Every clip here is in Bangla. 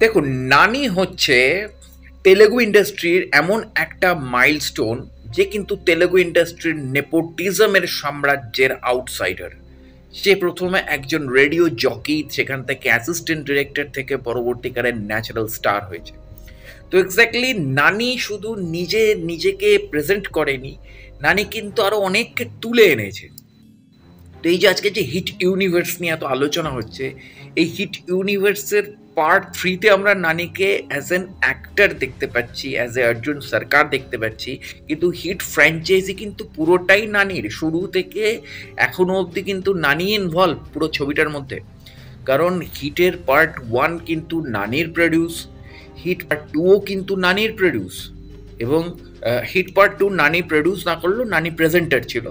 দেখুন, নানি হচ্ছে তেলেগু ইন্ডাস্ট্রির এমন একটা মাইলস্টোন যে কিন্তু তেলেগু ইন্ডাস্ট্রির নেপোটিজমের সাম্রাজ্যের আউটসাইডার। সে প্রথমে একজন রেডিও জকি, সেখান থেকে অ্যাসিস্ট্যান্ট ডিরেক্টর থেকে পরবর্তীকালে ন্যাচারাল স্টার হয়েছে। তো এক্স্যাক্টলি নানি শুধু নিজেকে প্রেজেন্ট করেনি, নানি কিন্তু আরো অনেককে তুলে এনেছে। তো এই যে আজকে যে হিট ইউনিভার্স নিয়ে এত আলোচনা হচ্ছে, এই হিট ইউনিভার্সের পার্ট থ্রিতে আমরা নানিকে অ্যাজ অ্যান অ্যাক্টর দেখতে পাচ্ছি, অ্যাজ এ অর্জুন সরকার দেখতে পাচ্ছি। কিন্তু হিট ফ্র্যাঞ্চাইজি কিন্তু পুরোটাই নানির, শুরু থেকে এখনো অবধি কিন্তু নানি ইনভলভ পুরো ছবিটার মধ্যে। কারণ হিটের পার্ট ওয়ান কিন্তু নানির প্রডিউস, হিট পার্ট টুও কিন্তু নানির প্রডিউস, এবং হিট পার্ট টু নানি প্রডিউস না করলেও নানি প্রেজেন্টার ছিল,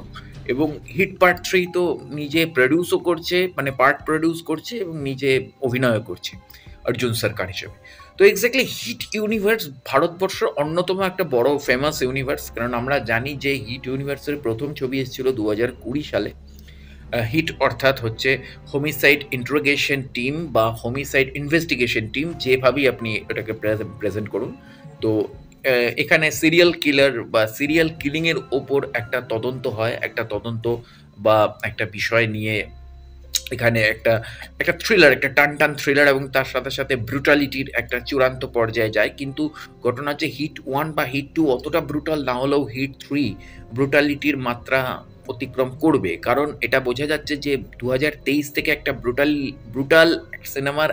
এবং হিট পার্ট থ্রি তো নিজে প্রডিউসও করছে, মানে পার্ট প্রডিউস করছে এবং নিজে অভিনয়ও করছে অর্জুন সরকার হিসেবে। তো এক্স্যাক্টলি হিট ইউনিভার্স ভারতবর্ষের অন্যতম একটা বড় ফেমাস ইউনিভার্স, কারণ আমরা জানি যে হিট ইউনিভার্সের প্রথম ছবি এসেছিল 2020 সালে। হিট অর্থাৎ হচ্ছে হোমিসাইড ইন্ট্রোগেশন টিম বা হোমিসাইড ইনভেস্টিগেশন টিম, যেভাবেই আপনি এটাকে প্রেজেন্ট করুন। তো এখানে সিরিয়াল কিলার বা সিরিয়াল কিলিংয়ের ওপর একটা তদন্ত হয়, একটা তদন্ত বা একটা বিষয় নিয়ে এখানে একটা একটা থ্রিলার, একটা টান টান থ্রিলার, এবং তার সাথে সাথে ব্রুটালিটির একটা চূড়ান্ত পর্যায়ে যায়। কিন্তু ঘটনা হচ্ছে হিট ওয়ান বা হিট টু অতটা ব্রুটাল না হলেও হিট থ্রি ব্রুটালিটির মাত্রা অতিক্রম করবে, কারণ এটা বোঝা যাচ্ছে যে 2023 থেকে একটা ব্রুটাল ব্রুটাল সিনেমার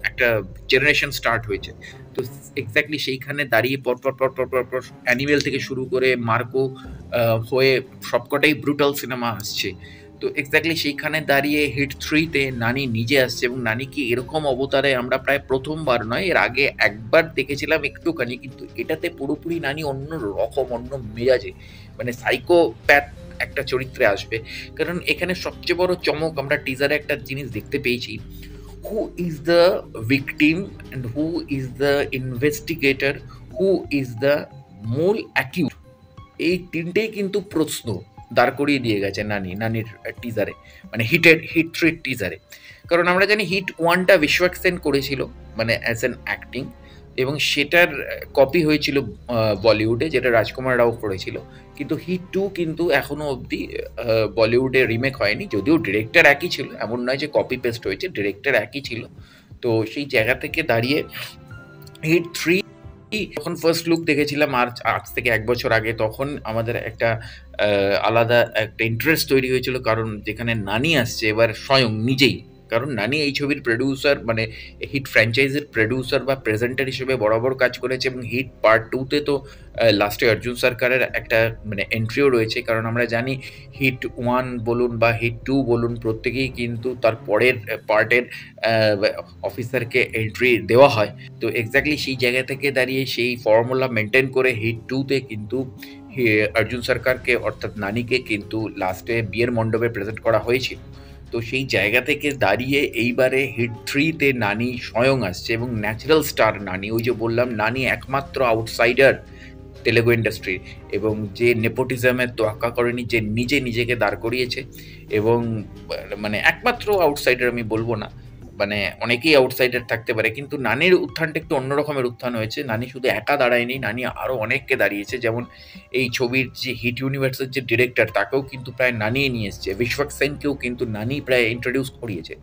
একটা জেনারেশন স্টার্ট হয়েছে। তো এক্স্যাক্টলি সেইখানে দাঁড়িয়ে পরপর পরপর পরপর অ্যানিমেল থেকে শুরু করে মার্কো হয়ে সবকটাই ব্রুটাল সিনেমা আসছে। তো এক্স্যাক্টলি সেইখানে দাঁড়িয়ে হিট থ্রিতে নানি নিজে আসছে, এবং নানিকে এরকম অবতারে আমরা প্রায় প্রথমবার নয়, এর আগে একবার দেখেছিলাম একটুখানি, কিন্তু এটাতে পুরোপুরি নানি অন্য রকম, অন্য মেজাজে, মানে সাইকোপ্যাথ একটা চরিত্রে আসবে। কারণ এখানে সবচেয়ে বড় চমক, আমরা টিজারে একটা জিনিস দেখতে পেয়েছি, who is the victim and who is the investigator, who is the মূল অ্যাকিউজ, এই তিনটেই কিন্তু প্রশ্ন দাঁড় করিয়ে দিয়ে গেছে নানির টিজারে, মানে হিট থ্রির টিজারে। কারণ আমরা জানি হিট ওয়ানটা বিশ্বনাথ সেন করেছিল, মানে অ্যাজ অ্যান অ্যাক্টিং, এবং সেটার কপি হয়েছিল বলিউডে, যেটা রাজকুমার রাও করেছিল। কিন্তু হিট টু কিন্তু এখনো অবধি বলিউডে রিমেক হয়নি, যদিও ডিরেক্টর একই ছিল, এমন নয় যে কপি পেস্ট হয়েছে, ডিরেক্টর একই ছিল। তো সেই জায়গা থেকে দাঁড়িয়ে হিট থ্রি যখন ফার্স্ট লুক দেখেছিলাম আজ থেকে 1 বছর আগে, তখন আমাদের একটা আলাদা একটা ইন্টারেস্ট তৈরি হয়েছিল, কারণ যেখানে নানি আসছে এবার স্বয়ং নিজেই। কারণ নানি এই ছবির প্রোডিউসার, মানে হিট ফ্র্যাঞ্চাইজির প্রোডিউসার বা প্রেজেন্টার হিসেবে বরাবর কাজ করেছে, এবং হিট পার্ট টুতে তো লাস্টে অর্জুন সরকারের একটা মানে এন্ট্রিও রয়েছে। কারণ আমরা জানি হিট ওয়ান বলুন বা হিট টু বলুন, প্রত্যেকেই কিন্তু তার পরের পার্টের অফিসারকে এন্ট্রি দেওয়া হয়। তো এক্স্যাক্টলি সেই জায়গা থেকে দাঁড়িয়ে সেই ফর্মুলা মেনটেন করে হিট টুতে কিন্তু অর্জুন সরকারকে অর্থাৎ নানিকে কিন্তু লাস্টে বিয়ের মণ্ডপে প্রেজেন্ট করা হয়েছিল। তো সেই জায়গা থেকে দাঁড়িয়ে এইবারে হিট থ্রিতে নানি স্বয়ং আসছে, এবং ন্যাচারাল স্টার নানি। ওই যে বললাম, নানি একমাত্র আউটসাইডার তেলেগু ইন্ডাস্ট্রির, এবং যে নেপোটিজমের তোয়াক্কা করেনি, যে নিজেকে দাঁড় করিয়েছে, এবং মানে একমাত্র আউটসাইডার আমি বলবো না, মানে অনেকেই আউটসাইডার থাকতে পারে, কিন্তু নানির উত্থানটা একটু অন্য রকমের উত্থান হয়েছে। নানি শুধু একা দাঁড়ায়নি, নানি আরও অনেককে দাঁড়িয়েছে। যেমন এই ছবির যে হিট ইউনিভার্সের যে ডিরেক্টর, তাকেও কিন্তু প্রায় নানিয়ে নিয়ে এসছে, বিশ্বনাথ সেনকেও কিন্তু নানি প্রায় ইন্ট্রোডিউস করিয়েছে।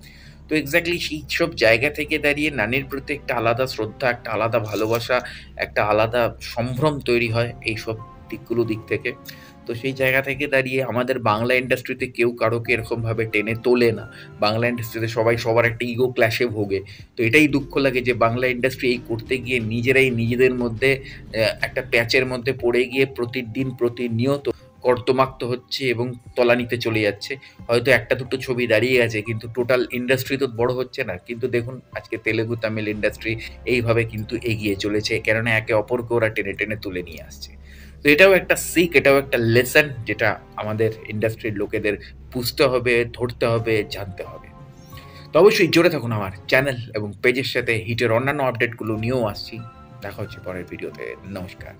তো এক্স্যাক্টলি সেই সব জায়গা থেকে দাঁড়িয়ে নানির প্রতি একটা আলাদা শ্রদ্ধা, একটা আলাদা ভালোবাসা, একটা আলাদা সম্ভ্রম তৈরি হয় এইসব দিক থেকে। তো সেই জায়গা থেকে দাঁড়িয়ে আমাদের বাংলা ইন্ডাস্ট্রিতে কেউ কারোকে এরকমভাবে টেনে তোলে না। বাংলা ইন্ডাস্ট্রিতে সবাই সবার একটা ইগো ক্ল্যাশে ভোগে। তো এটাই দুঃখ লাগে যে বাংলা ইন্ডাস্ট্রি এই করতে গিয়ে নিজেরাই নিজেদের মধ্যে একটা প্যাচের মধ্যে পড়ে গিয়ে প্রতিদিন প্রতিনিয়ত কর্দমাক্ত হচ্ছে এবং তলানিতে চলে যাচ্ছে। হয়তো একটা দুটো ছবি দাঁড়িয়ে আছে, কিন্তু টোটাল ইন্ডাস্ট্রি তো বড় হচ্ছে না। কিন্তু দেখুন আজকে তেলেগু, তামিল ইন্ডাস্ট্রি এইভাবে কিন্তু এগিয়ে চলেছে, কেননা একে অপরকে ওরা টেনে টেনে তুলে নিয়ে আসছে। তো এটাও একটা শিখ, এটাও একটা লেসন, যেটা আমাদের ইন্ডাস্ট্রির লোকেদের বুঝতে হবে, ধরতে হবে, জানতে হবে। তো অবশ্যই জুড়ে থাকুন আমার চ্যানেল এবং পেজের সাথে। হিটের অন্যান্য আপডেটগুলো নিয়েও আসছি। দেখা হচ্ছে পরের ভিডিওতে। নমস্কার।